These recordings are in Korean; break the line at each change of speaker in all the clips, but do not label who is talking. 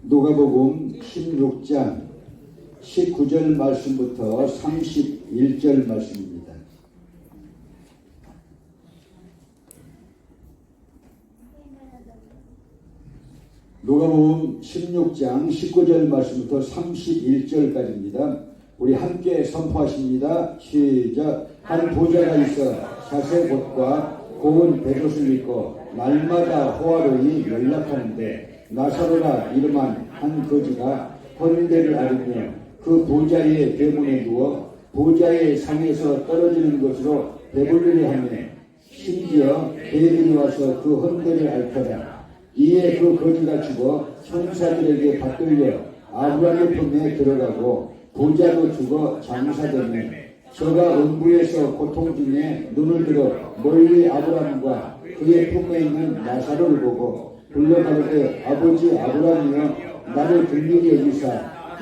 누가복음 16장 19절 말씀부터 31절 말씀입니다. 누가복음 16장 19절 말씀부터 31절까지입니다. 우리 함께 선포하십니다. 시작. 한 부자가 있어 자색 옷과 고운 베옷을 입고 날마다 호화로이 연락하는데 나사로라 이름한 한 거지가 헌데를 앓으며 그 부자의 대문에 누워 부자의 상에서 떨어지는 것으로 배불리려 하며 심지어 배들이 와서 그 헌데를 앓더라. 이에 그 거지가 죽어 천사들에게 받들려 아브라함의 품에 들어가고 부자도 죽어 장사되며 저가 음부에서 고통 중에 눈을 들어 멀리 아브라함과 그의 품에 있는 나사로를 보고 불러가로되 아버지 아브라함이여 나를 긍휼히 여기사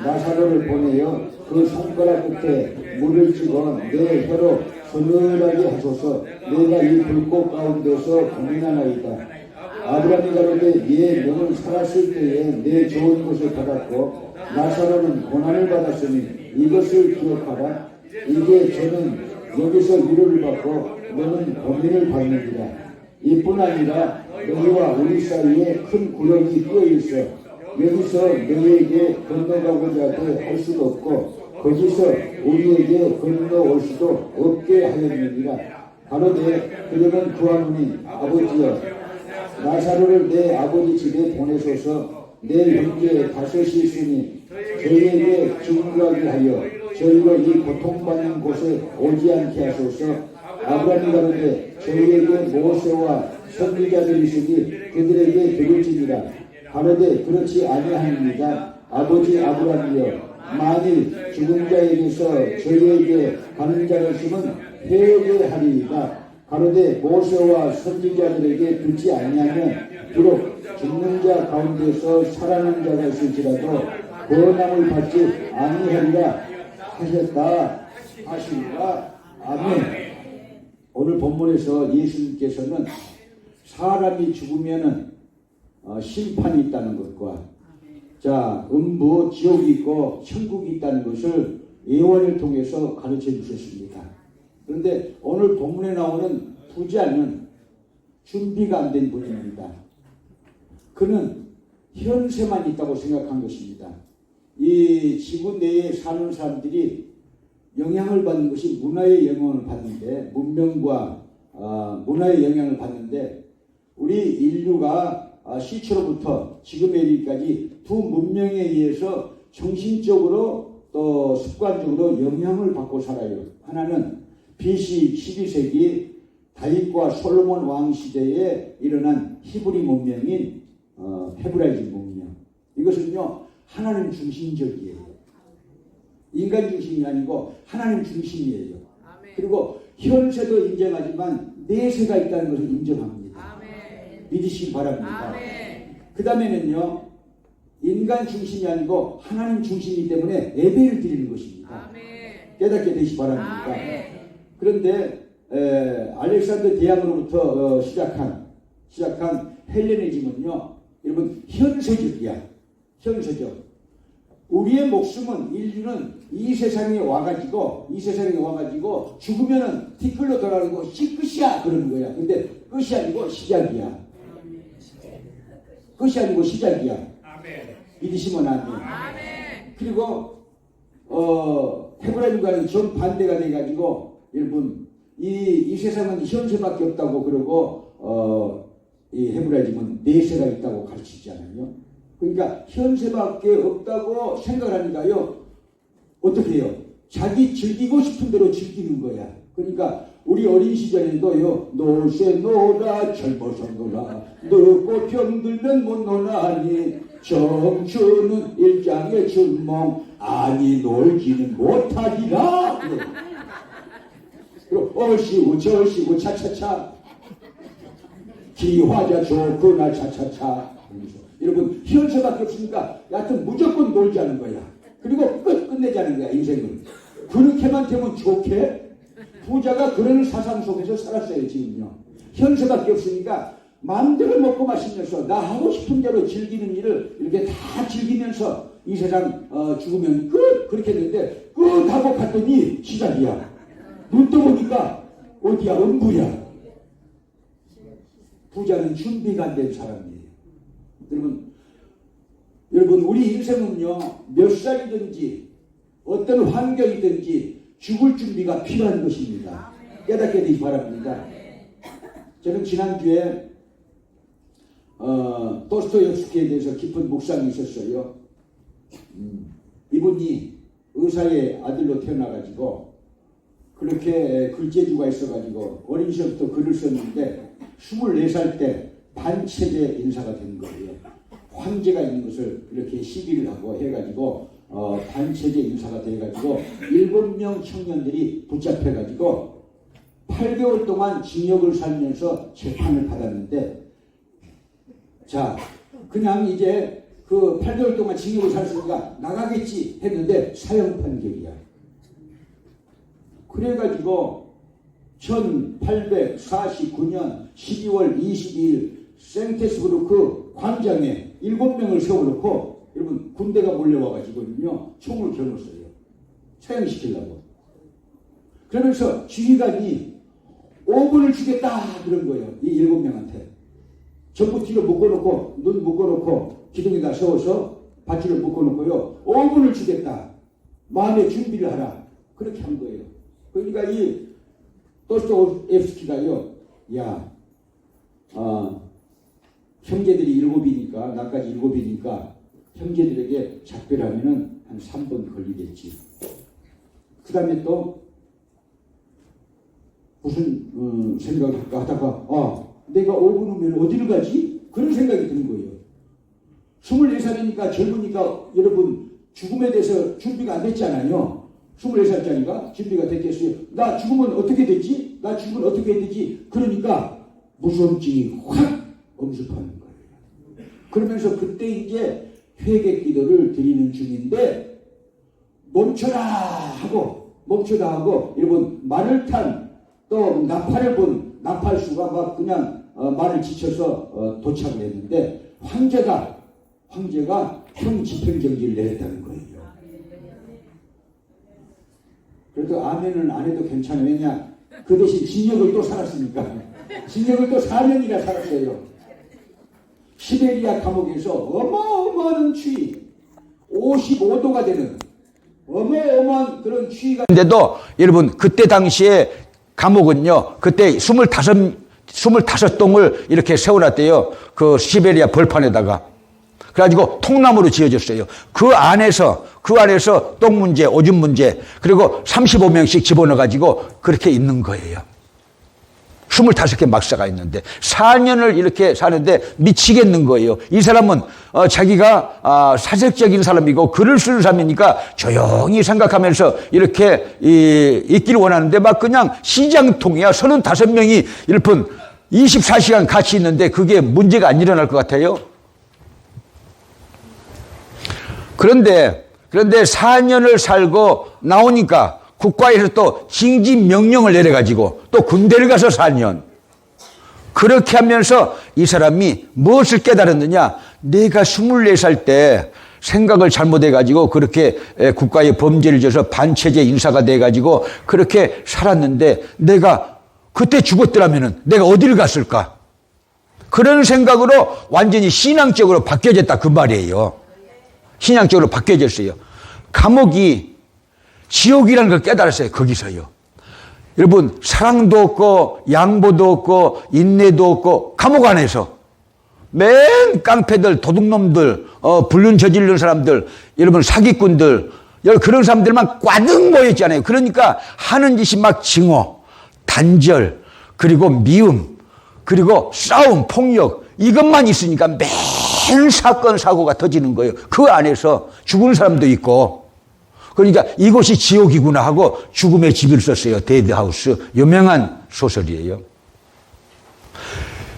나사로를 보내어 그 손가락 끝에 물을 찍어 내 혀로 서늘하게 하소서. 내가 이 불꽃 가운데서 고민하나이다. 아브라함이 가로되 예 너는 살았을 때에 내 좋은 것을 받았고 나사로는 고난을 받았으니 이것을 기억하라. 이제 저는 여기서 위로를 받고 너는 고민을 받느니라. 이뿐 아니라 너희와 우리 사이에 큰 구역이 끼어 있어 여기서 너희에게 건너가고자 할 수도 없고 거기서 우리에게 건너올 수도 없게 하였느니라. 가로되 그들은 구하노니 아버지여 나사로를 내 아버지 집에 보내소서. 내 형제 다섯이 있으니 저희에게 증거하게 하여 저희로 이 고통받는 곳에 오지 않게 하소서. 아브라함이 가로되 저희에게 모세와 선지자들이 있으니 그들에게 들을지니라. 가로되 그렇지 아니하니이다. 아버지 아브라함이여 만일 죽은 자에게서 저희에게 가는 자가 있으면 회개하리이다. 가로되 모세와 선지자들에게 듣지 아니하면 비록 죽는 자 가운데서 살아난 자가 있을지라도 권함을 받지 아니하리라 하셨다 하시니라. 아멘. 오늘 본문에서 예수님께서는 사람이 죽으면은 심판이 있다는 것과 자 음부 지옥이 있고 천국이 있다는 것을 예언을 통해서 가르쳐 주셨습니다. 그런데 오늘 본문에 나오는 부자는 준비가 안 된 분입니다. 그는 현세만 있다고 생각한 것입니다. 이 지구 내에 사는 사람들이 영향을 받는 것이 문화의 영향을 받는데 문명과 문화의 영향을 받는데 우리 인류가 시초로부터 지금에 이르기까지 두 문명에 의해서 정신적으로 또 습관적으로 영향을 받고 살아요. 하나는 BC 12세기 다윗과 솔로몬 왕 시대에 일어난 히브리 문명인 헤브라이즘 문명. 이것은요 하나님 중심적이에요. 인간 중심이 아니고 하나님 중심이에요. 아멘. 그리고 현세도 인정하지만 내세가 있다는 것을 인정합니다. 아멘. 믿으시기 바랍니다. 그 다음에는요 인간 중심이 아니고 하나님 중심이기 때문에 예배를 드리는 것입니다. 아멘. 깨닫게 되시기 바랍니다. 아멘. 그런데 알렉산더 대왕으로부터 시작한 헬레니즘은요 여러분 현세적이야. 현세적. 우리의 목숨은 인류는 이 세상에 와가지고 죽으면은 티끌로 돌아가는 것이 끝이야 그러는 거야. 근데 끝이 아니고 시작이야. 끝이 아니고 시작이야. 믿으시면 아멘. 그리고 헤브라임과는 정반대가 돼가지고 여러분 이 세상은 현세밖에 없다고 그러고 이 헤브라임은 내세가 있다고 가르치잖아요. 그러니까 현세밖에 없다고 생각하니까요 어떻게 해요? 자기 즐기고 싶은 대로 즐기는 거야. 그러니까 우리 어린 시절에도요 놀세 놀아 젊어서 놀아 늙고 병들면 못 놀아니 청춘은 일장의 준몽 아니 놀지는 못하리라. 그리고 얼씨구 저씨구 차차차 기화자 좋구나 차차차. 여러분 현세밖에 없으니까 여하튼 무조건 놀자는 거야. 그리고 끝내자는 거야 인생은. 그렇게만 되면 좋게? 부자가 그런 사상 속에서 살았어요. 지금요 현세밖에 없으니까 마음대로 먹고 마시면서 나 하고 싶은 대로 즐기는 일을 이렇게 다 즐기면서 이 세상 죽으면 끝! 그렇게 했는데 끝! 하고 갔더니 시작이야. 눈 떠보니까 어디야? 음부야. 부자는 준비가 안 된 사람이에요. 여러분 우리 인생은요 몇 살이든지 어떤 환경이든지 죽을 준비가 필요한 것입니다. 깨닫게 되기 바랍니다. 저는 지난주에 도스토옙스키에 대해서 깊은 묵상이 있었어요. 이분이 의사의 아들로 태어나가지고 그렇게 글재주가 있어가지고 어린 시절부터 글을 썼는데 24살 때 반체제 인사가 된 거예요. 황제가 있는 것을 이렇게 시비를 하고 해가지고 반체제 인사가 돼가지고 7명 청년들이 붙잡혀가지고 8개월 동안 징역을 살면서 재판을 받았는데 자 그냥 이제 그 8개월 동안 징역을 살았으니까 나가겠지 했는데 사형 판결이야. 그래가지고 1849년 12월 22일 생테스부르크 광장에 7명을 세워놓고 여러분 군대가 몰려와가지고는요 총을 겨눴어요. 처형시키려고. 그러면서 지휘관이 5분을 주겠다 그런 거예요. 이 7명한테. 전부 뒤로 묶어놓고 눈 묶어놓고 기둥에다 세워서 밧줄을 묶어놓고요. 5분을 주겠다. 마음의 준비를 하라. 그렇게 한 거예요. 그러니까 이 도스토옙스키가요. 야, 형제들이 7이니까 나까지 7이니까 형제들에게 작별하면은 한 3분 걸리겠지. 그 다음에 또 무슨 생각을 할까 하다가 내가 5분 후면 어디를 가지? 그런 생각이 드는 거예요. 24살이니까 젊으니까 여러분 죽음에 대해서 준비가 안 됐잖아요. 24살짜리가 준비가 됐겠어요. 나 죽으면 어떻게 되지? 나 죽으면 어떻게 되지? 그러니까 무서움증이 확 엄습하는 거예요. 그러면서 그때 이제 회개 기도를 드리는 중인데 멈춰라 하고 여러분 말을 탄 또 나팔을 본 나팔수가 막 그냥 말을 지쳐서 도착을 했는데 황제가 형 집행정지를 내렸다는 거예요. 그래도 아멘은 안 해도 괜찮아. 왜냐 그 대신 징역을 또 살았으니까. 징역을 또 4년이나 살았어요. 시베리아 감옥에서 어마어마한 추위 55도가 되는 어마어마한 그런 추위가
근데도 여러분 그때 당시에 감옥은요 그때 25동을 이렇게 세워놨대요. 그 시베리아 벌판에다가. 그래가지고 통나무로 지어졌어요. 그 안에서 똥 문제, 오줌 문제, 그리고 35명씩 집어넣어가지고 그렇게 있는 거예요. 25개 막사가 있는데 4년을 이렇게 사는데 미치겠는 거예요. 이 사람은 자기가 사색적인 사람이고 글을 쓰는 사람이니까 조용히 생각하면서 이렇게 있기를 원하는데 막 그냥 시장통이야. 35명이 이렇게 24시간 같이 있는데 그게 문제가 안 일어날 것 같아요. 그런데 4년을 살고 나오니까 국가에서 또 징집 명령을 내려가지고 또 군대를 가서 4년. 그렇게 하면서 이 사람이 무엇을 깨달았느냐? 내가 24살 때 생각을 잘못해가지고 그렇게 국가에 범죄를 져서 반체제 인사가 돼가지고 그렇게 살았는데 내가 그때 죽었더라면은 내가 어디를 갔을까? 그런 생각으로 완전히 신앙적으로 바뀌어졌다 그 말이에요. 신앙적으로 바뀌어졌어요. 감옥이 지옥이라는 걸 깨달았어요. 거기서요. 여러분 사랑도 없고 양보도 없고 인내도 없고 감옥 안에서 맨 깡패들 도둑놈들 불륜 저지르는 사람들 여러분 사기꾼들 그런 사람들만 꽈득 모였잖아요. 그러니까 하는 짓이 막 증오 단절 그리고 미움 그리고 싸움 폭력 이것만 있으니까 맨 사건 사고가 터지는 거예요. 그 안에서 죽은 사람도 있고 그러니까 이곳이 지옥이구나 하고 죽음의 집을 썼어요. 데드하우스. 유명한 소설이에요.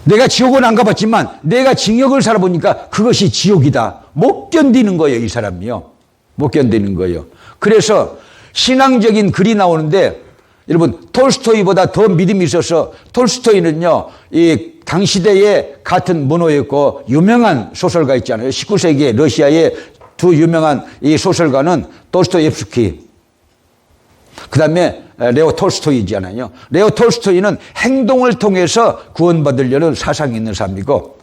내가 지옥은 안 가봤지만 내가 징역을 살아보니까 그것이 지옥이다. 못 견디는 거예요. 이 사람이요. 못 견디는 거예요. 그래서 신앙적인 글이 나오는데 여러분 톨스토이보다 더 믿음이 있어서 톨스토이는요. 이 당시대에 같은 문호였고 유명한 소설가 있잖아요. 19세기에 러시아의 두 유명한 이 소설가는 도스토옙스키, 그 다음에 레오 톨스토이잖아요. 레오 톨스토이는 행동을 통해서 구원받으려는 사상이 있는 사람이고,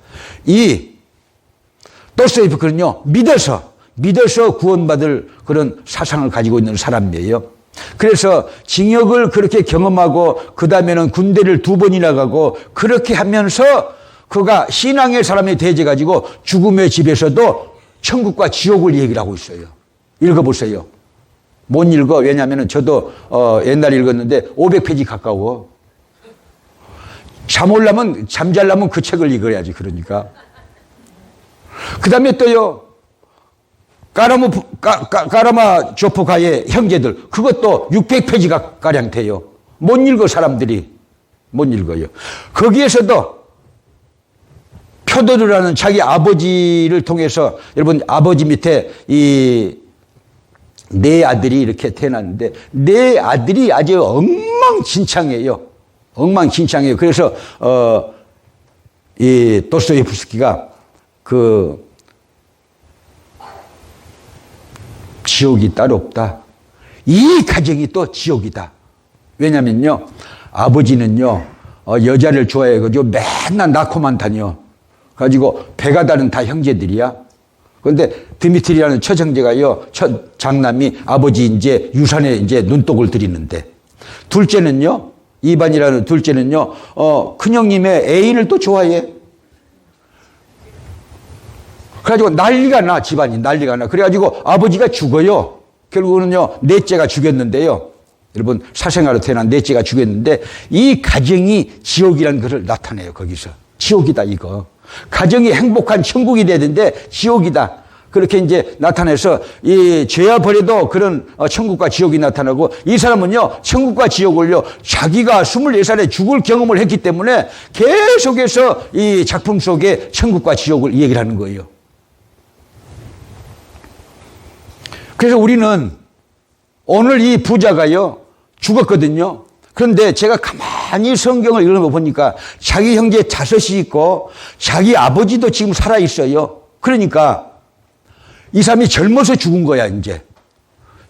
이 도스토옙스키는요, 믿어서 구원받을 그런 사상을 가지고 있는 사람이에요. 그래서 징역을 그렇게 경험하고 그 다음에는 군대를 2번이나 가고 그렇게 하면서 그가 신앙의 사람이 되어가지고 죽음의 집에서도 천국과 지옥을 얘기를 하고 있어요. 읽어보세요. 못 읽어. 왜냐하면 저도 옛날에 읽었는데 500페이지 가까워. 잠잘라면 그 책을 읽어야지. 그러니까. 그 다음에 또요, 까라마조프가의 형제들, 그것도 600페이지가 가량 돼요. 못 읽어, 사람들이. 못 읽어요. 거기에서도 표도르라는 자기 아버지를 통해서, 여러분, 아버지 밑에 이 네 아들이 이렇게 태어났는데, 네 아들이 아주 엉망진창이에요. 엉망진창이에요. 그래서, 이 도스토옙스키가 지옥이 따로 없다. 이 가정이 또 지옥이다. 왜냐면요, 아버지는요, 여자를 좋아해가지고 맨날 낳고만 다녀. 가지고 배가 다른 다 형제들이야. 그런데 드미트리라는 첫 형제가요, 첫 장남이 아버지 이제 유산에 이제 눈독을 들이는데, 둘째는요, 이반이라는 둘째는요, 큰형님의 애인을 또 좋아해. 그래가지고 난리가 나, 집안이 난리가 나. 그래가지고 아버지가 죽어요. 결국은요, 넷째가 죽였는데요. 여러분, 사생아로 태어난 넷째가 죽였는데, 이 가정이 지옥이라는 것을 나타내요, 거기서. 지옥이다, 이거. 가정이 행복한 천국이 돼야 되는데, 지옥이다. 그렇게 이제 나타내서, 이 죄와 벌에도 그런 천국과 지옥이 나타나고, 이 사람은요, 천국과 지옥을요, 자기가 24살에 죽을 경험을 했기 때문에 계속해서 이 작품 속에 천국과 지옥을 얘기를 하는 거예요. 그래서 우리는 오늘 이 부자가요, 죽었거든요. 그런데 제가 가만히 성경을 읽어보니까 자기 형제 5이 있고 자기 아버지도 지금 살아있어요. 그러니까 이 사람이 젊어서 죽은 거야, 이제.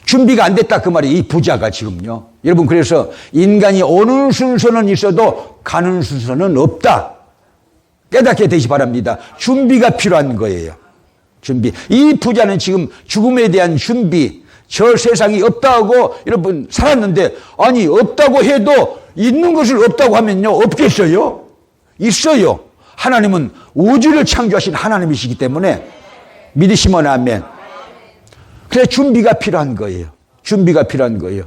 준비가 안 됐다, 그 말이에요. 이 부자가 지금요. 여러분, 그래서 인간이 오는 순서는 있어도 가는 순서는 없다. 깨닫게 되시 바랍니다. 준비가 필요한 거예요. 준비. 이 부자는 지금 죽음에 대한 준비, 저 세상이 없다고 여러분 살았는데, 아니 없다고 해도 있는 것을 없다고 하면요, 없겠어요? 있어요. 하나님은 우주를 창조하신 하나님이시기 때문에 믿으시면 아멘. 그래서 준비가 필요한 거예요. 준비가 필요한 거예요.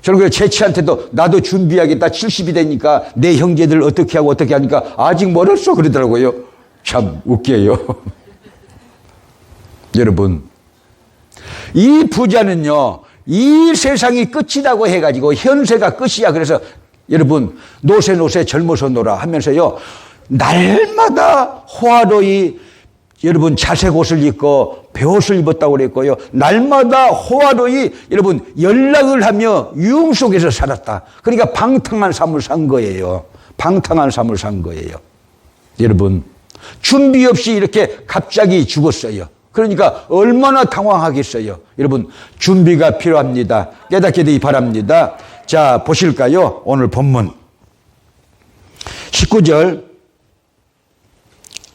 저는 그래서 제 치한테도 나도 준비하겠다, 70이 되니까 내 형제들 어떻게 하고 어떻게 하니까 아직 멀었어 그러더라고요. 참 웃겨요. 여러분, 이 부자는요, 이 세상이 끝이라고 해가지고 현세가 끝이야. 그래서 여러분, 노세 젊어서 놀아 하면서요, 날마다 호화로이 여러분 자색 옷을 입고 배옷을 입었다고 그랬고요, 날마다 호화로이 여러분 연락을 하며 유흥 속에서 살았다. 그러니까 방탕한 삶을 산 거예요. 방탕한 삶을 산 거예요. 여러분, 준비 없이 이렇게 갑자기 죽었어요. 그러니까 얼마나 당황하겠어요. 여러분, 준비가 필요합니다. 깨닫게 되기 바랍니다. 자, 보실까요? 오늘 본문 19절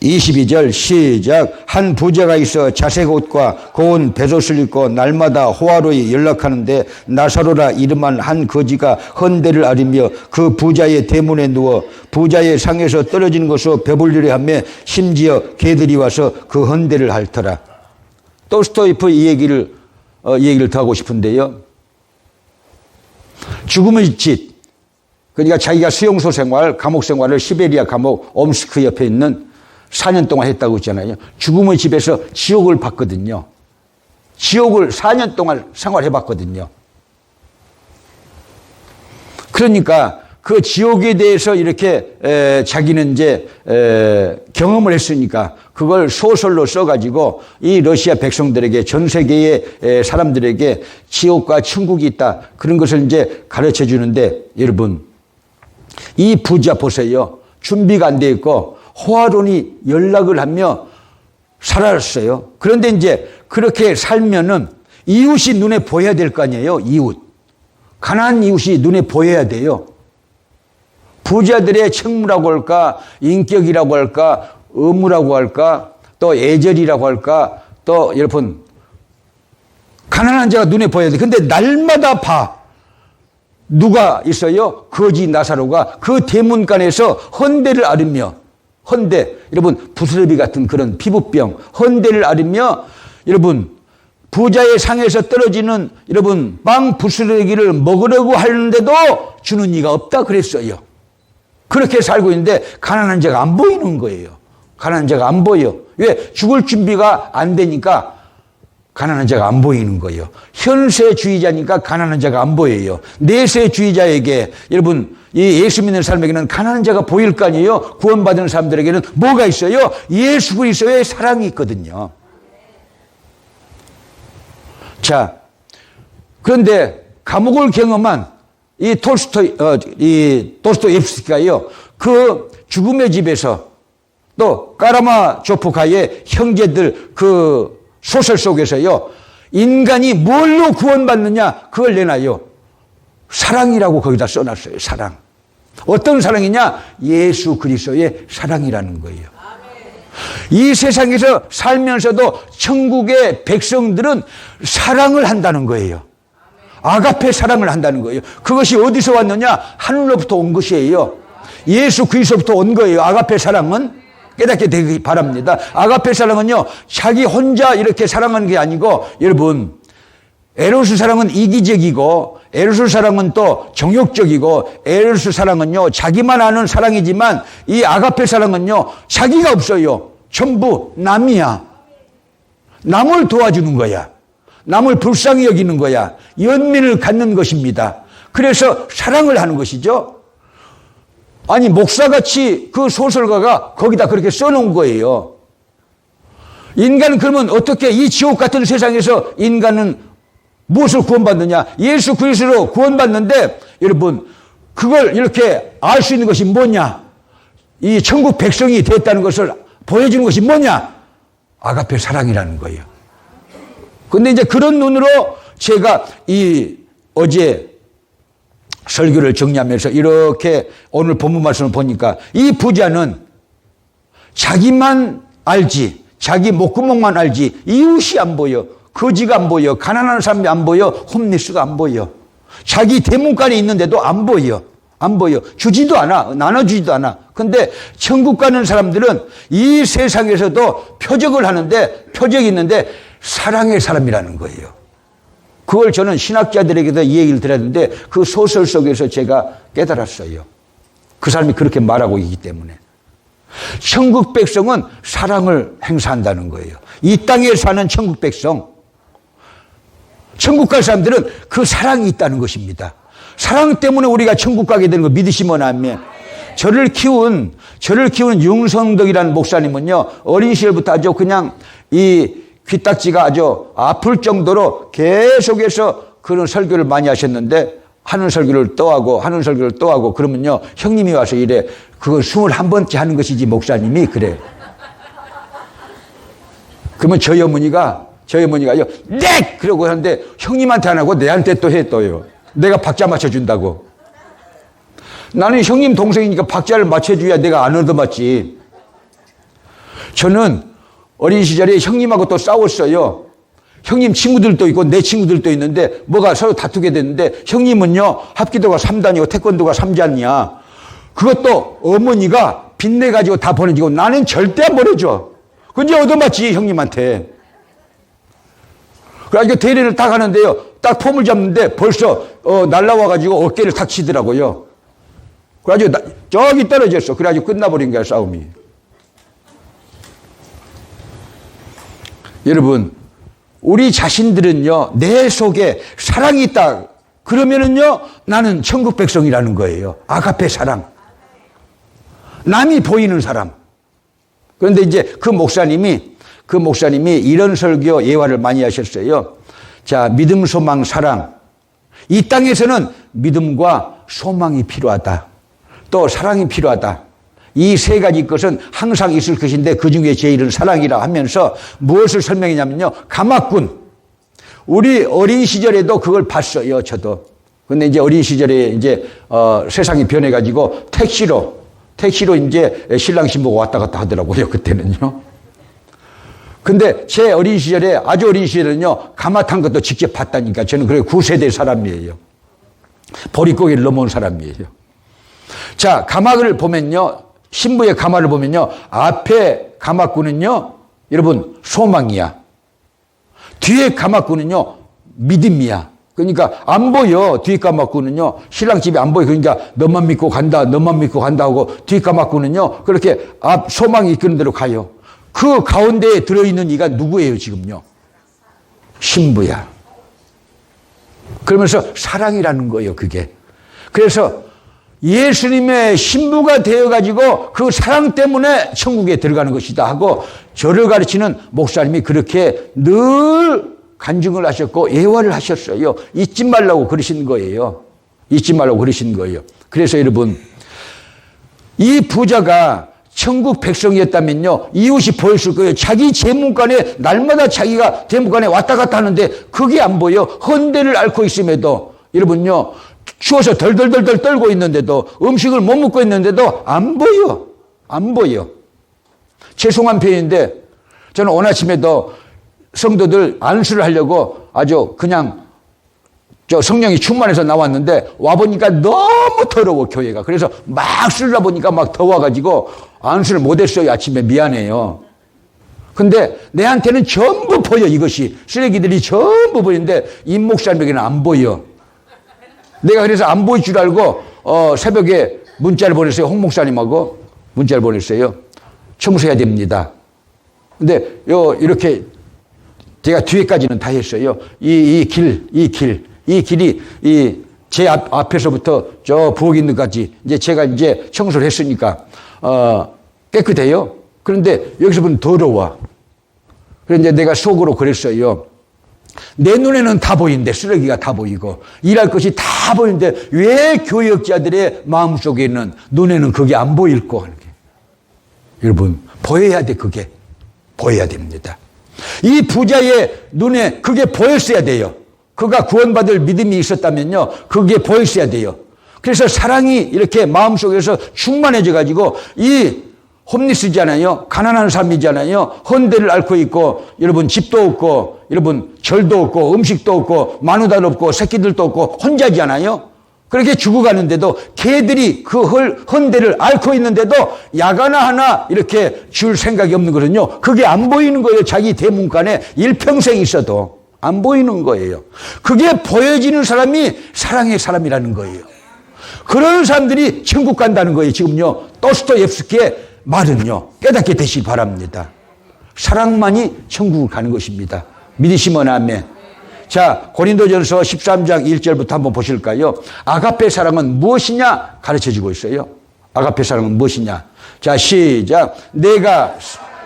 22절 시작. 한 부자가 있어 자색 옷과 고운 배옷을 입고 날마다 호화로이 연락하는데, 나사로라 이름한 한 거지가 헌대를 앓으며 그 부자의 대문에 누워 부자의 상에서 떨어지는 것으로 배불리려 하며 심지어 개들이 와서 그 헌대를 핥더라. 톨스토이프 이 얘기를 더 하고 싶은데요, 죽음의 집, 그러니까 자기가 수용소 생활, 감옥 생활을 시베리아 감옥 옴스크 옆에 있는 4년 동안 했다고 했잖아요. 죽음의 집에서 지옥을 봤거든요. 지옥을 4년 동안 생활해 봤거든요. 그러니까 그 지옥에 대해서 이렇게 자기는 이제 경험을 했으니까 그걸 소설로 써가지고 이 러시아 백성들에게, 전 세계의 사람들에게 지옥과 천국이 있다, 그런 것을 이제 가르쳐 주는데, 여러분, 이 부자 보세요. 준비가 안 돼 있고 호화론이 연락을 하며 살았어요. 그런데 이제 그렇게 살면은 이웃이 눈에 보여야 될 거 아니에요. 이웃. 가난한 이웃이 눈에 보여야 돼요. 부자들의 책무라고 할까, 인격이라고 할까, 의무라고 할까, 또 애절이라고 할까, 또 여러분 가난한 자가 눈에 보여야 돼. 근데 날마다 봐. 누가 있어요? 거지 나사로가 그 대문간에서 헌대를 앓으며, 헌대, 여러분 부스러기 같은 그런 피부병, 헌대를 앓으며, 여러분 부자의 상에서 떨어지는 여러분 빵 부스러기를 먹으려고 하는데도 주는 이가 없다 그랬어요. 그렇게 살고 있는데 가난한 자가 안 보이는 거예요. 가난한 자가 안 보여. 왜? 죽을 준비가 안 되니까 가난한 자가 안 보이는 거예요. 현세주의자니까 가난한 자가 안 보여요. 내세주의자에게, 여러분 이 예수 믿는 사람에게는 가난한 자가 보일 거 아니에요. 구원받은 사람들에게는 뭐가 있어요? 예수 그리스도의 사랑이 있거든요. 자, 그런데 감옥을 경험한 이 도스토옙스키가요, 그 죽음의 집에서 또 까라마조프카의 형제들 그 소설 속에서요, 인간이 뭘로 구원받느냐 그걸 내놔요. 사랑이라고 거기다 써놨어요. 사랑. 어떤 사랑이냐? 예수 그리스도의 사랑이라는 거예요. 이 세상에서 살면서도 천국의 백성들은 사랑을 한다는 거예요. 아가페 사랑을 한다는 거예요. 그것이 어디서 왔느냐? 하늘로부터 온 것이에요. 예수 그리스도부터 온 거예요. 아가페 사랑은 깨닫게 되기 바랍니다. 아가페 사랑은요, 자기 혼자 이렇게 사랑하는 게 아니고, 여러분 에로스 사랑은 이기적이고, 에로스 사랑은 또 정욕적이고, 에로스 사랑은요 자기만 아는 사랑이지만, 이 아가페 사랑은요 자기가 없어요. 전부 남이야. 남을 도와주는 거야. 남을 불쌍히 여기는 거야. 연민을 갖는 것입니다. 그래서 사랑을 하는 것이죠. 아니 목사같이 그 소설가가 거기다 그렇게 써놓은 거예요. 인간은 그러면 어떻게 이 지옥 같은 세상에서 인간은 무엇을 구원받느냐? 예수 그리스도로 구원받는데, 여러분 그걸 이렇게 알 수 있는 것이 뭐냐? 이 천국 백성이 됐다는 것을 보여주는 것이 뭐냐? 아가페 사랑이라는 거예요. 근데 이제 그런 눈으로 제가 이 어제 설교를 정리하면서 이렇게 오늘 본문 말씀을 보니까, 이 부자는 자기만 알지, 자기 목구멍만 알지, 이웃이 안 보여, 거지가 안 보여, 가난한 사람이 안 보여, 홈리스가 안 보여, 자기 대문간에 있는데도 안 보여. 안 보여. 주지도 않아. 나눠주지도 않아. 근데 천국 가는 사람들은 이 세상에서도 표적을 하는데, 표적이 있는데 사랑의 사람이라는 거예요. 그걸 저는 신학자들에게도 이 얘기를 드렸는데, 그 소설 속에서 제가 깨달았어요. 그 사람이 그렇게 말하고 있기 때문에. 천국 백성은 사랑을 행사한다는 거예요. 이 땅에 사는 천국 백성, 천국 갈 사람들은 그 사랑이 있다는 것입니다. 사랑 때문에 우리가 천국 가게 되는 거 믿으시면 아멘. 저를 키운 융성덕이라는 목사님은요, 어린 시절부터 아주 그냥 이 귀딱지가 아주 아플 정도로 계속해서 그런 설교를 많이 하셨는데, 하는 설교를 또 하고 하는 설교를 또 하고, 그러면요 형님이 와서 이래, 그걸 21번째 하는 것이지 목사님이 그래. 그러면 저희 어머니가요 네! 그러고 하는데 형님한테 안 하고 내한테 또 해, 또요. 내가 박자 맞춰준다고. 나는 형님 동생이니까 박자를 맞춰줘야 내가 안 얻어맞지. 저는 어린 시절에 형님하고 또 싸웠어요. 형님 친구들도 있고 내 친구들도 있는데 뭐가 서로 다투게 됐는데, 형님은요 합기도가 3단이고 태권도가 3단이야. 그것도 어머니가 빚내가지고 다 보내주고, 나는 절대 안 보내줘. 근데 얻어맞지 형님한테. 그래가지고 대회를 딱 하는데요, 딱 폼을 잡는데 벌써 날라와가지고 어깨를 탁 치더라고요. 그래가지고 저기 떨어졌어. 그래가지고 끝나버린 거야, 싸움이. 여러분, 우리 자신들은요 내 속에 사랑이 있다 그러면은요 나는 천국 백성이라는 거예요. 아가페 사랑, 남이 보이는 사람. 그런데 이제 그 목사님이 이런 설교 예화를 많이 하셨어요. 자, 믿음, 소망, 사랑. 이 땅에서는 믿음과 소망이 필요하다. 또 사랑이 필요하다. 이 세 가지 것은 항상 있을 것인데 그 중에 제일은 사랑이라 하면서 무엇을 설명했냐면요. 가마꾼. 우리 어린 시절에도 그걸 봤어요, 저도. 근데 이제 어린 시절에 이제, 세상이 변해가지고 택시로 이제 신랑 신부가 왔다 갔다 하더라고요, 그때는요. 근데 제 어린 시절에, 아주 어린 시절에는요, 가마 탄 것도 직접 봤다니까. 저는 그래 9세대 사람이에요. 보릿고개를 넘어온 사람이에요. 자, 가마를 보면요, 신부의 가마를 보면요, 앞에 가마꾼은요, 여러분, 소망이야. 뒤에 가마꾼은요, 믿음이야. 그러니까 안 보여. 뒤에 가마꾼은요, 신랑 집에 안 보여. 그러니까 너만 믿고 간다, 너만 믿고 간다 하고 뒤에 가마꾼은요, 그렇게 앞 소망이 이끄는 대로 가요. 그 가운데에 들어있는 이가 누구예요, 지금요? 신부야. 그러면서 사랑이라는 거예요, 그게. 그래서 예수님의 신부가 되어가지고 그 사랑 때문에 천국에 들어가는 것이다 하고 저를 가르치는 목사님이 그렇게 늘 간증을 하셨고 예화를 하셨어요. 잊지 말라고 그러신 거예요. 잊지 말라고 그러신 거예요. 그래서 여러분, 이 부자가 천국 백성이었다면요, 이웃이 보였을 거예요. 자기 재문관에 날마다 자기가 재문관에 왔다 갔다 하는데 그게 안 보여. 헌데를 앓고 있음에도 여러분요, 추워서 덜덜덜덜 떨고 있는데도 음식을 못 먹고 있는데도 안 보여. 안 보여. 죄송한 표현인데 저는 오늘 아침에도 성도들 안수를 하려고 아주 그냥 성령이 충만해서 나왔는데 와보니까 너무 더러워, 교회가. 그래서 막 쓰다 보니까 막 더워가지고 안수를 못했어요. 아침에 미안해요. 근데 내한테는 전부 보여. 이것이 쓰레기들이 전부 보이는데 임 목사님에게는 안 보여. 내가 그래서 안 보일 줄 알고 새벽에 문자를 보냈어요. 홍 목사님하고 문자를 보냈어요. 청소해야 됩니다. 근데 이렇게 제가 뒤에까지는 다 했어요. 이 길이 제 앞에서부터 저 부엌 있는까지 이제 제가 이제 청소를 했으니까 깨끗해요. 그런데 여기서 보면 더러워. 그런데 내가 속으로 그랬어요. 내 눈에는 다 보이는데, 쓰레기가 다 보이고 일할 것이 다 보이는데 왜 교역자들의 마음속에는 눈에는 그게 안 보일까 하는 게. 여러분, 보여야 돼. 그게 보여야 됩니다. 이 부자의 눈에 그게 보였어야 돼요. 그가 구원받을 믿음이 있었다면요, 그게 보였어야 돼요. 그래서 사랑이 이렇게 마음속에서 충만해져 가지고 이 홈리스잖아요. 가난한 삶이잖아요. 헌데를 앓고 있고, 여러분 집도 없고, 여러분 절도 없고, 음식도 없고, 마누다도 없고, 새끼들도 없고, 혼자잖아요. 그렇게 죽어가는데도 개들이 그 헌데를 앓고 있는데도 야가나 하나 이렇게 줄 생각이 없는 거거든요. 그게 안 보이는 거예요. 자기 대문간에 일평생 있어도 안 보이는 거예요. 그게 보여지는 사람이 사랑의 사람이라는 거예요. 그런 사람들이 천국 간다는 거예요. 지금요, 도스토옙스키의 말은요, 깨닫게 되시기 바랍니다. 사랑만이 천국을 가는 것입니다. 믿으시면 아멘. 자, 고린도전서 13장 1절부터 한번 보실까요? 아가페 사랑은 무엇이냐 가르쳐주고 있어요. 아가페 사랑은 무엇이냐. 자, 시작. 내가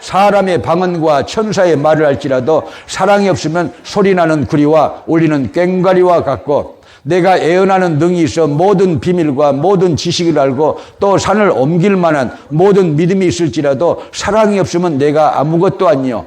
사람의 방언과 천사의 말을 할지라도 사랑이 없으면 소리나는 구리와 울리는 꽹과리와 같고, 내가 애언하는 능이 있어 모든 비밀과 모든 지식을 알고 또 산을 옮길 만한 모든 믿음이 있을지라도 사랑이 없으면 내가 아무것도 아니요.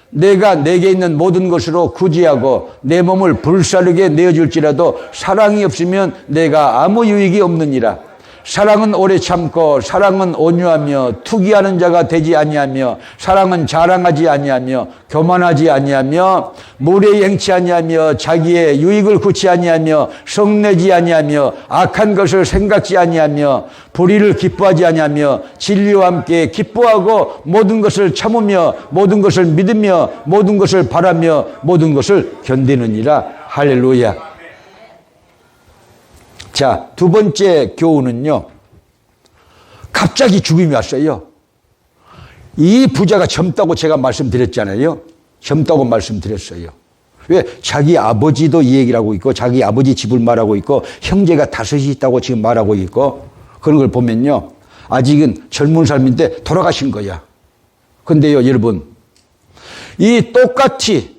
내가 내게 있는 모든 것으로 구제하고 내 몸을 불사르게 내어줄지라도 사랑이 없으면 내가 아무 유익이 없느니라. 사랑은 오래 참고 사랑은 온유하며 투기하는 자가 되지 아니하며 사랑은 자랑하지 아니하며 교만하지 아니하며 무례히 행치 아니하며 자기의 유익을 구치 아니하며 성내지 아니하며 악한 것을 생각지 아니하며 불의를 기뻐하지 아니하며 진리와 함께 기뻐하고 모든 것을 참으며 모든 것을 믿으며 모든 것을 바라며 모든 것을 견디느니라. 할렐루야. 자, 두 번째 교훈은요, 갑자기 죽음이 왔어요. 이 부자가 젊다고 제가 말씀드렸잖아요. 젊다고 말씀드렸어요. 왜? 자기 아버지도 이 얘기를 하고 있고 자기 아버지 집을 말하고 있고 형제가 다섯이 있다고 지금 말하고 있고, 그런 걸 보면요, 아직은 젊은 삶인데 돌아가신 거야. 근데요, 여러분, 이 똑같이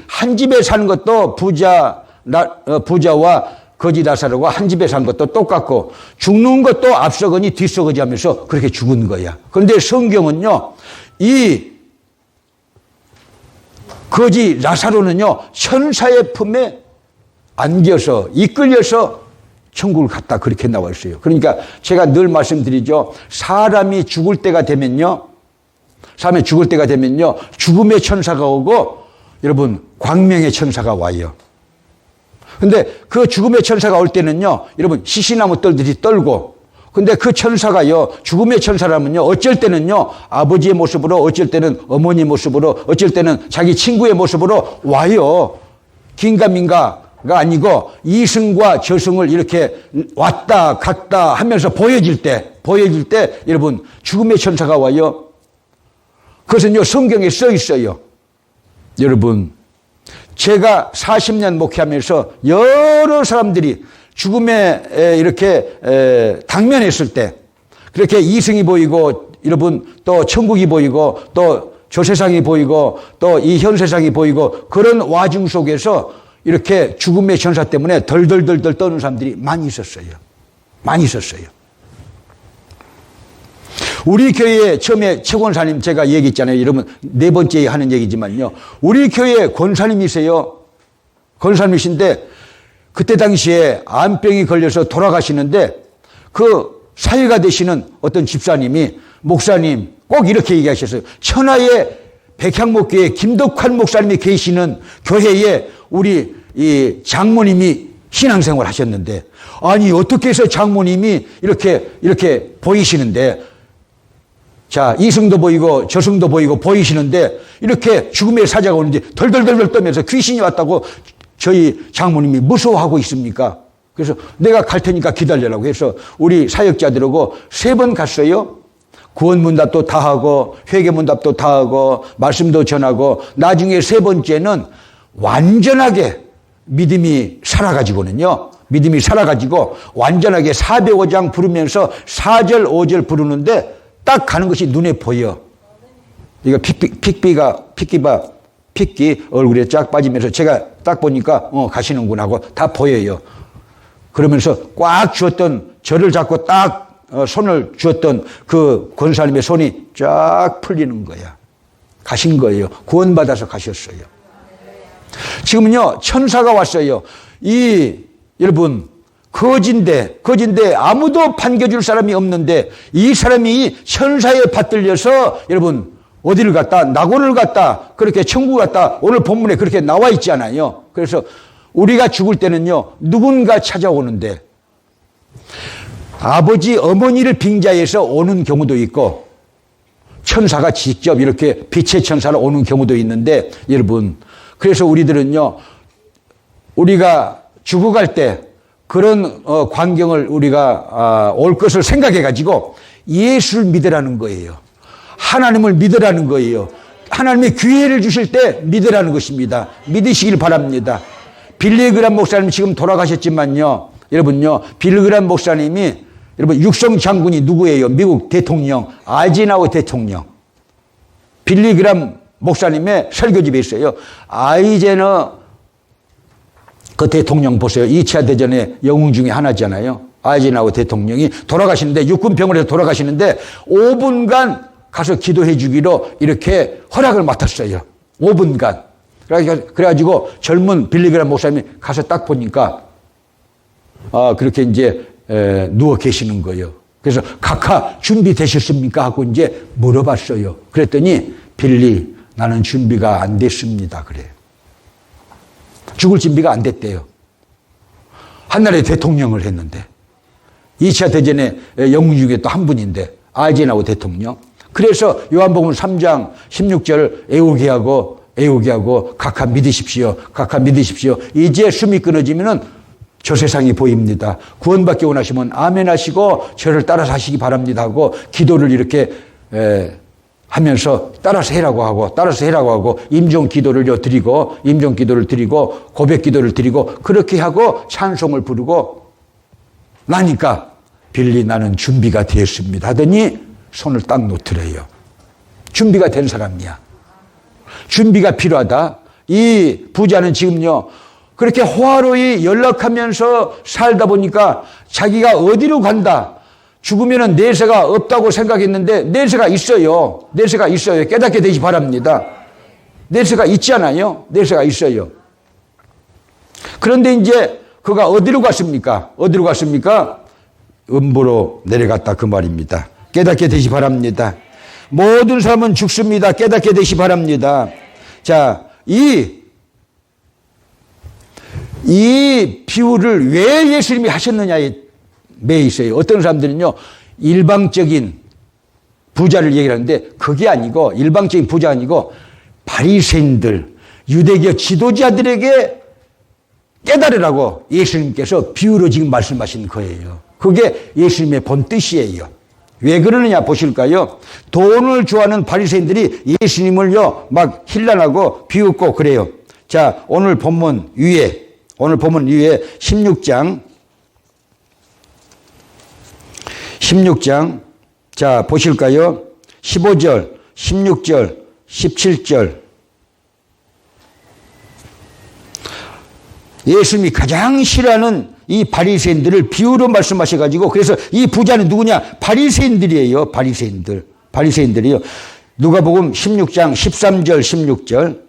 한 집에 사는 것도 부자와 거지 라사로가 한 집에 산 것도 똑같고 죽는 것도 앞서거니 뒤서거지 하면서 그렇게 죽은 거야. 그런데 성경은요, 이 거지 라사로는요, 천사의 품에 안겨서 이끌려서 천국을 갔다 그렇게 나와 있어요. 그러니까 제가 늘 말씀드리죠. 사람이 죽을 때가 되면요, 죽음의 천사가 오고 여러분 광명의 천사가 와요. 근데 그 죽음의 천사가 올 때는요, 여러분 시시나무 떨듯이 떨고, 근데 그 천사가요, 죽음의 천사라면요, 어쩔 때는요, 아버지의 모습으로, 어쩔 때는 어머니 모습으로, 어쩔 때는 자기 친구의 모습으로 와요. 긴가민가가 아니고 이승과 저승을 이렇게 왔다 갔다 하면서 보여질 때 여러분 죽음의 천사가 와요. 그것은요, 성경에 써 있어요. 여러분, 제가 40년 목회하면서 여러 사람들이 죽음에 이렇게 당면했을 때 그렇게 이승이 보이고, 여러분 또 천국이 보이고, 또 조세상이 보이고, 또 이 현세상이 보이고, 그런 와중 속에서 이렇게 죽음의 천사 때문에 덜덜덜덜 떠는 사람들이 많이 있었어요. 많이 있었어요. 우리 교회에 처음에 최 권사님 제가 얘기했잖아요. 여러분 네 번째 하는 얘기지만요. 우리 교회에 권사님이세요. 권사님이신데 그때 당시에 암병이 걸려서 돌아가시는데 그 사회가 되시는 어떤 집사님이, 목사님 꼭 이렇게 얘기하셨어요. 천하의 백향목교회 김덕환 목사님이 계시는 교회에 우리 이 장모님이 신앙생활 하셨는데, 아니 어떻게 해서 장모님이 이렇게 보이시는데, 자, 이승도 보이고 저승도 보이고 보이시는데 이렇게 죽음의 사자가 오는데 덜덜덜덜 떠면서 귀신이 왔다고 저희 장모님이 무서워하고 있습니까? 그래서 내가 갈 테니까 기다려라고 해서 우리 사역자들하고 3번 갔어요. 구원문답도 다 하고 회개문답도 다 하고 말씀도 전하고, 나중에 3번째는 완전하게 믿음이 살아가지고 완전하게 405장 부르면서 4절 5절 부르는데 딱 가는 것이 눈에 보여. 이거 핏기 얼굴에 쫙 빠지면서 제가 딱 보니까 가시는구나 하고 다 보여요. 그러면서 꽉 쥐었던, 저를 잡고 딱 손을 쥐었던 그 권사님의 손이 쫙 풀리는 거야. 가신 거예요. 구원받아서 가셨어요. 지금은요, 천사가 왔어요. 여러분, 거진데 아무도 반겨줄 사람이 없는데 이 사람이 천사에 받들려서 여러분 어디를 갔다, 낙원을 갔다, 그렇게 천국 갔다, 오늘 본문에 그렇게 나와 있잖아요. 그래서 우리가 죽을 때는요, 누군가 찾아오는데 아버지 어머니를 빙자해서 오는 경우도 있고, 천사가 직접 이렇게 빛의 천사로 오는 경우도 있는데, 여러분, 그래서 우리들은요, 우리가 죽어갈 때 그런 광경을 우리가 올 것을 생각해 가지고 예수를 믿으라는 거예요. 하나님을 믿으라는 거예요. 하나님의 기회를 주실 때 믿으라는 것입니다. 믿으시길 바랍니다. 빌리그람 목사님 지금 돌아가셨지만요, 여러분요, 빌리그람 목사님이, 여러분 육성 장군이 누구예요? 미국 대통령 아이젠하워 대통령. 빌리그람 목사님의 설교집에 있어요. 아이젠하워 그 대통령 보세요. 2차 대전의 영웅 중에 하나잖아요. 아이젠하워 대통령이 돌아가시는데, 육군병원에서 돌아가시는데 5분간 가서 기도해 주기로 이렇게 허락을 맡았어요. 5분간. 그래가지고 젊은 빌리그람 목사님이 가서 딱 보니까 그렇게 이제 누워 계시는 거예요. 그래서 각하 준비되셨습니까? 하고 이제 물어봤어요. 그랬더니 빌리, 나는 준비가 안 됐습니다. 그래. 죽을 준비가 안 됐대요. 한나라의 대통령을 했는데 2차 대전의 영웅 중에 또 한 분인데 아이젠하워 대통령. 그래서 요한복음 3장 16절 애우게 하고 각하 믿으십시오. 각하 믿으십시오. 이제 숨이 끊어지면은 저 세상이 보입니다. 구원받기 원하시면 아멘 하시고 저를 따라서 하시기 바랍니다 하고 기도를 이렇게 하면서 따라서 해라고 하고 임종 기도를 드리고 고백 기도를 드리고 그렇게 하고 찬송을 부르고 나니까 빌리, 나는 준비가 되었습니다 하더니 손을 딱 놓더래요. 준비가 된 사람이야. 준비가 필요하다. 이 부자는 지금요, 그렇게 호화로이 연락하면서 살다 보니까 자기가 어디로 간다. 죽으면 내세가 없다고 생각했는데 내세가 있어요. 내세가 있어요. 깨닫게 되시 바랍니다. 내세가 있잖아요. 내세가 있어요. 그런데 이제 그가 어디로 갔습니까? 어디로 갔습니까? 음부로 내려갔다 그 말입니다. 깨닫게 되시 바랍니다. 모든 사람은 죽습니다. 깨닫게 되시 바랍니다. 자, 이 비유를 왜 예수님이 하셨느냐에 매 있어요. 어떤 사람들은요, 일방적인 부자를 얘기하는데 그게 아니고, 일방적인 부자 아니고 바리새인들, 유대교 지도자들에게 깨달으라고 예수님께서 비유로 지금 말씀하신 거예요. 그게 예수님의 본 뜻이에요. 왜 그러느냐 보실까요? 돈을 좋아하는 바리새인들이 예수님을요 막 힐난하고 비웃고 그래요. 자, 오늘 본문 위에 16장 자 보실까요? 15절, 16절, 17절 예수님이 가장 싫어하는 이 바리새인들을 비유로 말씀하셔가지고 그래서 이 부자는 누구냐? 바리새인들이에요. 바리새인들이요. 누가복음 16장 13절 16절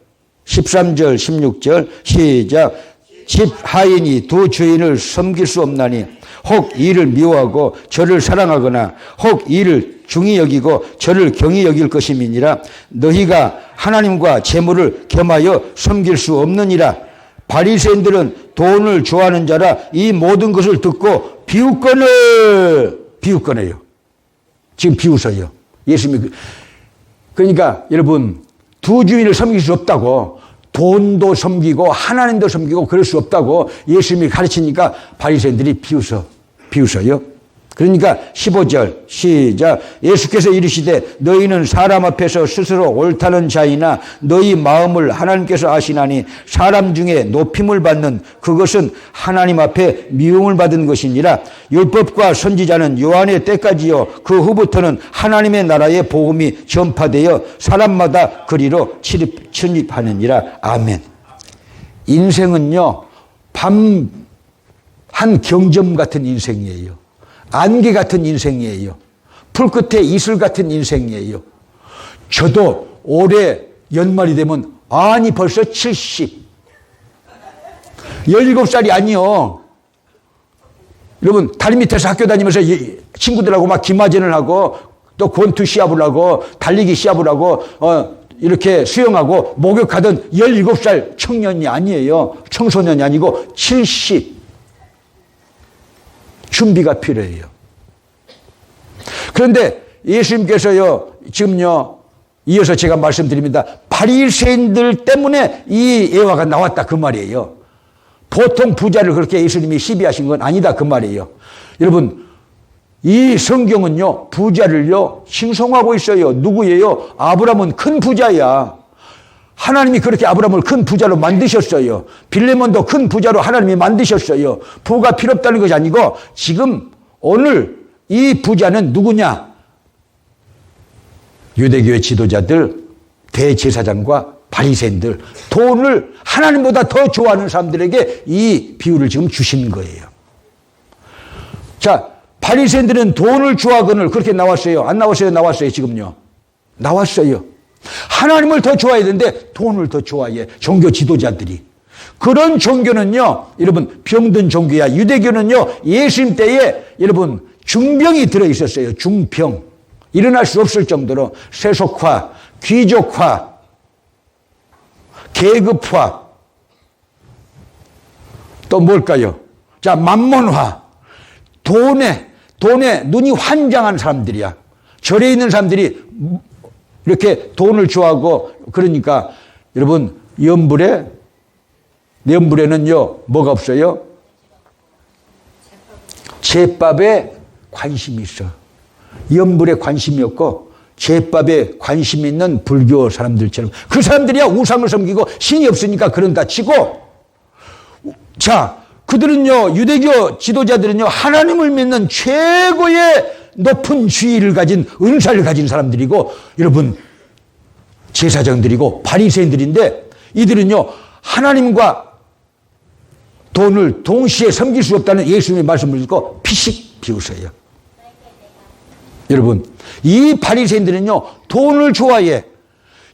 시작. 집 하인이 두 주인을 섬길 수 없나니 혹 이를 미워하고 저를 사랑하거나 혹 이를 중히 여기고 저를 경히 여길 것임이니라. 너희가 하나님과 재물을 겸하여 섬길 수 없느니라. 바리새인들은 돈을 좋아하는 자라 이 모든 것을 듣고 비웃거네요. 지금 비웃어요. 예수님이. 그러니까 여러분, 두 주인을 섬길 수 없다고, 돈도 섬기고 하나님도 섬기고 그럴 수 없다고 예수님이 가르치니까 바리새인들이 비웃어요. 그러니까 15절 시작. 예수께서 이르시되 너희는 사람 앞에서 스스로 옳다는 자이나 너희 마음을 하나님께서 아시나니 사람 중에 높임을 받는 그것은 하나님 앞에 미움을 받은 것이니라. 율법과 선지자는 요한의 때까지요 그 후부터는 하나님의 나라의 복음이 전파되어 사람마다 그리로 침입하느니라. 아멘. 인생은요 밤 한 경점 같은 인생이에요. 안개 같은 인생이에요. 풀 끝에 이슬 같은 인생이에요. 저도 올해 연말이 되면 아니 벌써 70. 17살이 아니요. 여러분 다리 밑에서 학교 다니면서 친구들하고 막 기마전을 하고 또 권투 시합을 하고 달리기 시합을 하고 이렇게 수영하고 목욕하던 17살 청년이 아니에요. 청소년이 아니고 70. 준비가 필요해요. 그런데 예수님께서요, 지금요, 이어서 제가 말씀드립니다. 바리새인들 때문에 이 예화가 나왔다 그 말이에요. 보통 부자를 그렇게 예수님이 시비하신 건 아니다 그 말이에요. 여러분, 이 성경은요, 부자를요, 칭송하고 있어요. 누구예요? 아브라함은 큰 부자야. 하나님이 그렇게 아브라함을 큰 부자로 만드셨어요. 빌레몬도 큰 부자로 하나님이 만드셨어요. 부가 필요 없다는 것이 아니고 지금 오늘 이 부자는 누구냐? 유대교의 지도자들, 대제사장과 바리새인들, 돈을 하나님보다 더 좋아하는 사람들에게 이 비유를 지금 주신 거예요. 자, 바리새인들은 돈을 좋아하거늘 그렇게 나왔어요. 안 나왔어요? 나왔어요. 지금요. 나왔어요. 하나님을 더 좋아해야 되는데 돈을 더 좋아해. 종교 지도자들이. 그런 종교는요, 여러분, 병든 종교야. 유대교는요, 예수님 때에 여러분, 중병이 들어있었어요. 중병. 일어날 수 없을 정도로 세속화, 귀족화, 계급화, 또 뭘까요? 자, 만몬화. 돈에 눈이 환장한 사람들이야. 절에 있는 사람들이 이렇게 돈을 좋아하고 그러니까 여러분 연불에는요 뭐가 없어요? 제밥에 관심이 있어. 연불에 관심이 없고 제밥에 관심 있는 불교 사람들처럼 그 사람들이야 우상을 섬기고 신이 없으니까 그런다 치고 자 그들은요 유대교 지도자들은요 하나님을 믿는 최고의 높은 지위를 가진 은사를 가진 사람들이고 여러분 제사장들이고 바리새인들인데 이들은요 하나님과 돈을 동시에 섬길 수 없다는 예수님의 말씀을 듣고 피식 비웃어요. 여러분, 이 바리새인들은요, 돈을 좋아해.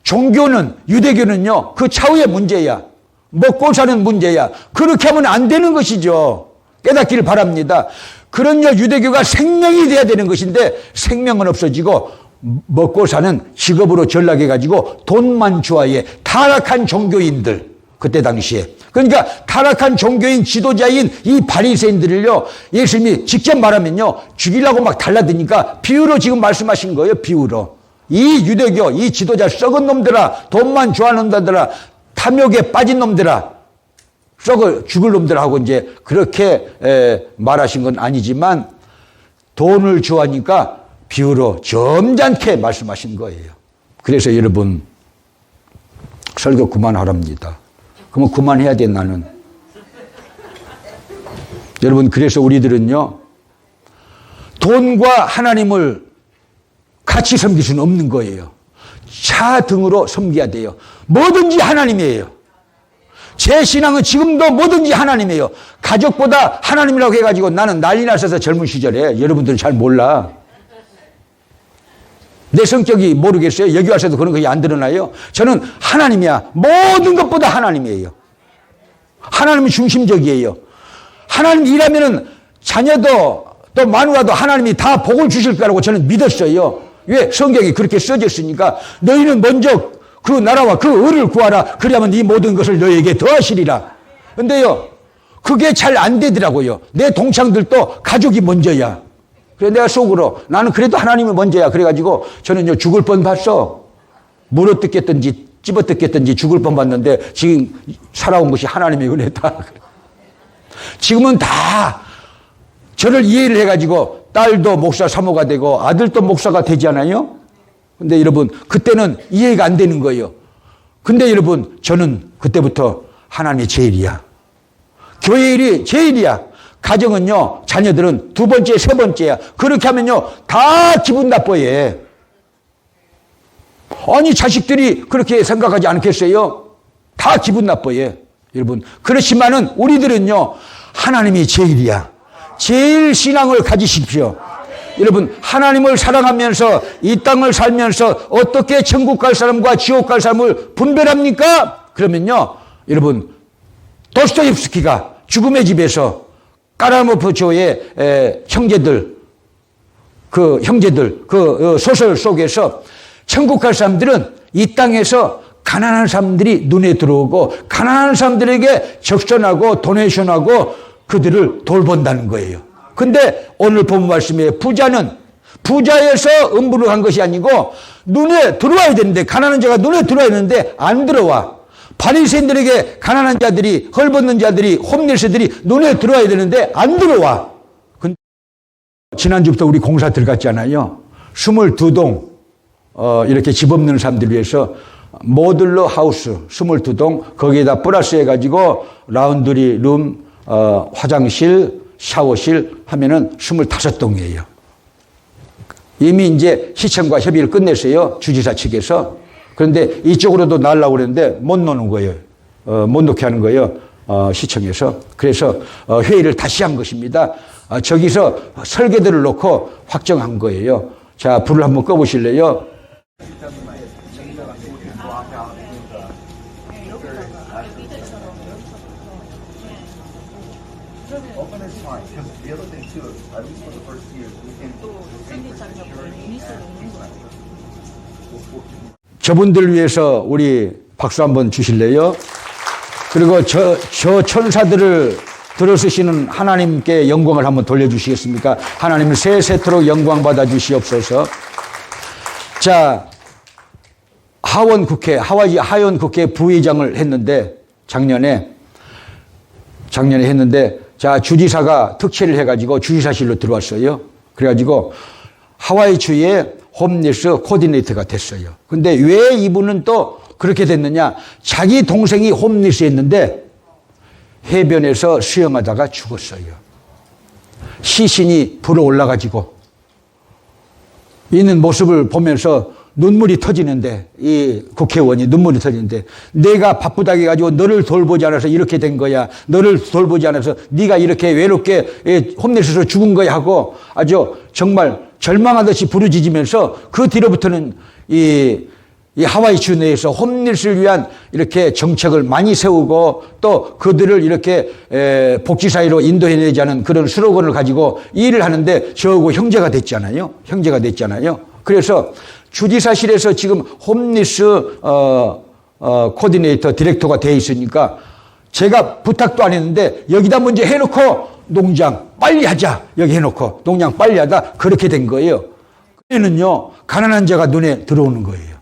종교는, 유대교는요, 그 차후의 문제야. 먹고 사는 문제야. 그렇게 하면 안 되는 것이죠. 깨닫기를 바랍니다. 그런요, 유대교가 생명이 돼야 되는 것인데 생명은 없어지고 먹고 사는 직업으로 전락해가지고 돈만 좋아해. 타락한 종교인들, 그때 당시에. 그러니까 타락한 종교인 지도자인 이 바리새인들을요, 예수님이 직접 말하면요, 죽이려고 막 달라드니까 비유로 지금 말씀하신 거예요. 비유로. 이 유대교, 이 지도자 썩은 놈들아, 돈만 좋아하는 놈들아, 탐욕에 빠진 놈들아, 죽을 놈들하고 이제 그렇게 말하신 건 아니지만 돈을 좋아하니까 비유로 점잖게 말씀하신 거예요. 그래서 여러분, 설교 그만하랍니다. 그러면 그만해야 돼, 나는. 여러분, 그래서 우리들은요, 돈과 하나님을 같이 섬길 수는 없는 거예요. 차등으로 섬겨야 돼요. 뭐든지 하나님이에요. 제 신앙은 지금도 뭐든지 하나님이에요. 가족보다 하나님이라고 해가지고 나는 난리 났어서 젊은 시절에. 여러분들은 잘 몰라. 내 성격이 모르겠어요. 여기 와서도 그런 것이 안 드러나요. 저는 하나님이야. 모든 것보다 하나님이에요. 하나님이 중심적이에요. 하나님 일하면은 자녀도 또 마누라도 하나님이 다 복을 주실 거라고 저는 믿었어요. 왜? 성경이 그렇게 써졌으니까. 너희는 먼저 그 나라와 그 의를 구하라. 그러면 이 모든 것을 너희에게 더하시리라. 근데요, 그게 잘 안 되더라고요. 내 동창들도 가족이 먼저야. 그래 내가 속으로 나는 그래도 하나님이 먼저야. 그래가지고 저는요, 죽을 뻔 봤어. 물어 뜯겠든지 찝어 뜯겠든지 죽을 뻔 봤는데 지금 살아온 것이 하나님이 그랬다. 지금은 다 저를 이해를 해가지고 딸도 목사 사모가 되고 아들도 목사가 되지 않아요? 근데 여러분, 그때는 이해가 안 되는 거예요. 근데 여러분, 저는 그때부터 하나님이 제일이야. 교회 일이 제일이야. 가정은요, 자녀들은 두 번째, 세 번째야. 그렇게 하면요, 다 기분 나빠해. 아니, 자식들이 그렇게 생각하지 않겠어요? 다 기분 나빠해. 여러분, 그렇지만은 우리들은요, 하나님이 제일이야. 제일 신앙을 가지십시오. 여러분, 하나님을 사랑하면서 이 땅을 살면서 어떻게 천국 갈 사람과 지옥 갈 사람을 분별합니까? 그러면요, 여러분, 도스토옙스키가 죽음의 집에서 까라모프초의 형제들, 그 소설 속에서 천국 갈 사람들은 이 땅에서 가난한 사람들이 눈에 들어오고 가난한 사람들에게 적선하고 도네이션하고 그들을 돌본다는 거예요. 근데 오늘 본 말씀에 부자에서 음부를 한 것이 아니고 눈에 들어와야 되는데, 가난한 자가 눈에 들어와야 되는데 안 들어와. 바리새인들에게 가난한 자들이, 헐벗는 자들이, 홈리스들이 눈에 들어와야 되는데 안 들어와. 근데 지난주부터 우리 공사 들어갔잖아요. 22동 이렇게 집 없는 사람들 위해서 모듈러 하우스 22동, 거기에다 플러스 해가지고 라운드리 룸, 화장실, 샤워실 하면은 25동이에요. 이미 이제 시청과 협의를 끝냈어요. 주지사 측에서. 그런데 이쪽으로도 날라고 그랬는데 못 노는 거예요. 못 놓게 하는 거예요. 시청에서. 그래서 회의를 다시 한 것입니다. 저기서 설계도를 놓고 확정한 거예요. 자, 불을 한번 꺼보실래요?
Open is fine, because the other thing too, at least for the first year, we can
저분들 위해서 우리 박수 한번 주실래요? 그리고 저 천사들을 들어쓰시는 하나님께 영광을 한번 돌려주시겠습니까? 하나님을 세세토록 영광 받아 주시옵소서. 자, 하와이 하원 국회 부의장을 했는데, 작년에 했는데, 자, 주지사가 특채를 해가지고 주지사실로 들어왔어요. 그래가지고 하와이주의 홈리스 코디네이터가 됐어요. 근데 왜 이분은 또 그렇게 됐느냐? 자기 동생이 홈리스였는데 해변에서 수영하다가 죽었어요. 시신이 불어 올라가지고 있는 모습을 보면서 눈물이 터지는데, 이 국회의원이 눈물이 터지는데, 내가 바쁘다고 해가지고 너를 돌보지 않아서 이렇게 된 거야. 너를 돌보지 않아서 네가 이렇게 외롭게 홈리스로 죽은 거야 하고 아주 정말 절망하듯이 부르짖으면서 그 뒤로부터는 이 하와이 주 내에서 홈리스를 위한 이렇게 정책을 많이 세우고 또 그들을 이렇게 복지사회로 인도해내자는 그런 슬로건을 가지고 일을 하는데 저하고 형제가 됐잖아요. 형제가 됐잖아요. 그래서 주지사실에서 지금 홈리스 코디네이터 디렉터가 돼 있으니까 제가 부탁도 안 했는데 여기다 먼저 해놓고 농장 빨리 하자. 여기 해놓고 농장 빨리 하다 그렇게 된 거예요. 그때는요 가난한 자가 눈에 들어오는 거예요.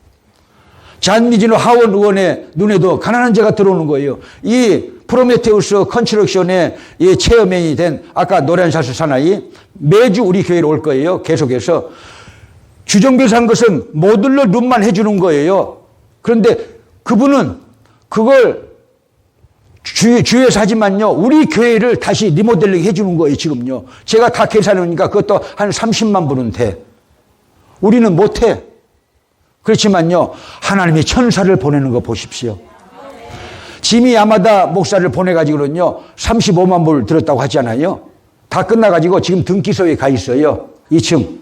잔미진호 하원 의원의 눈에도 가난한 자가 들어오는 거예요. 이 프로메테우스 컨스트럭션의 이 체어맨이 된 아까 노란사슬 사나이 매주 우리 교회로 올 거예요. 계속해서 주정교사 한 것은 모듈러 룸만 해주는 거예요. 그런데 그분은 그걸 주위에서 하지만요. 우리 교회를 다시 리모델링 해주는 거예요. 지금요. 제가 다 계산해보니까 그것도 한 30만 불은 돼. 우리는 못해. 그렇지만요. 하나님이 천사를 보내는 거 보십시오. 지미 야마다 목사를 보내가지고는요. 35만 불 들었다고 하잖아요. 다 끝나가지고 지금 등기소에 가 있어요. 2층.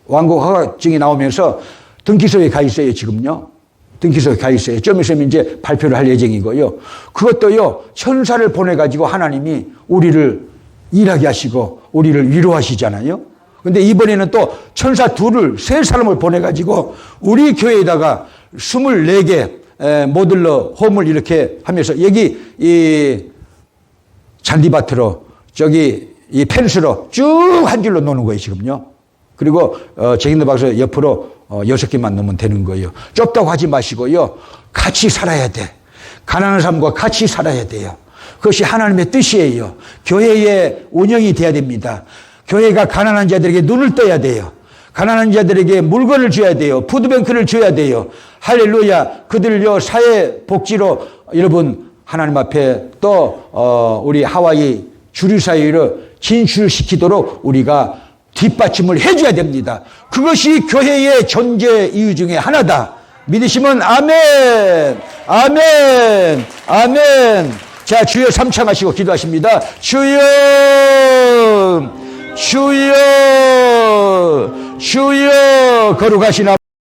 완공 허가증이 나오면서 등기소에 가 있어요. 지금요. 등기소에 가 있어요. 좀 있으면 이제 발표를 할 예정이고요. 그것도요. 천사를 보내가지고 하나님이 우리를 일하게 하시고 우리를 위로하시잖아요. 근데 이번에는 또 천사 세 사람을 보내가지고 우리 교회에다가 24개 모듈러 홈을 이렇게 하면서 여기 이 잔디밭으로 저기 이 펜스로 쭉 한 줄로 노는 거예요, 지금요. 그리고 제인도 박사 옆으로 6개만 놓으면 되는 거예요. 좁다고 하지 마시고요. 같이 살아야 돼. 가난한 사람과 같이 살아야 돼요. 그것이 하나님의 뜻이에요. 교회의 운영이 돼야 됩니다. 교회가 가난한 자들에게 눈을 떠야 돼요. 가난한 자들에게 물건을 줘야 돼요. 푸드뱅크를 줘야 돼요. 할렐루야. 그들요 사회복지로 여러분 하나님 앞에 또 우리 하와이 주류사회로 진출시키도록 우리가 뒷받침을 해줘야 됩니다. 그것이 교회의 존재 이유 중에 하나다. 믿으시면 아멘, 아멘, 아멘. 자, 주여 삼창하시고 기도하십니다. 주여, 주여, 주여, 거룩하신 아버지.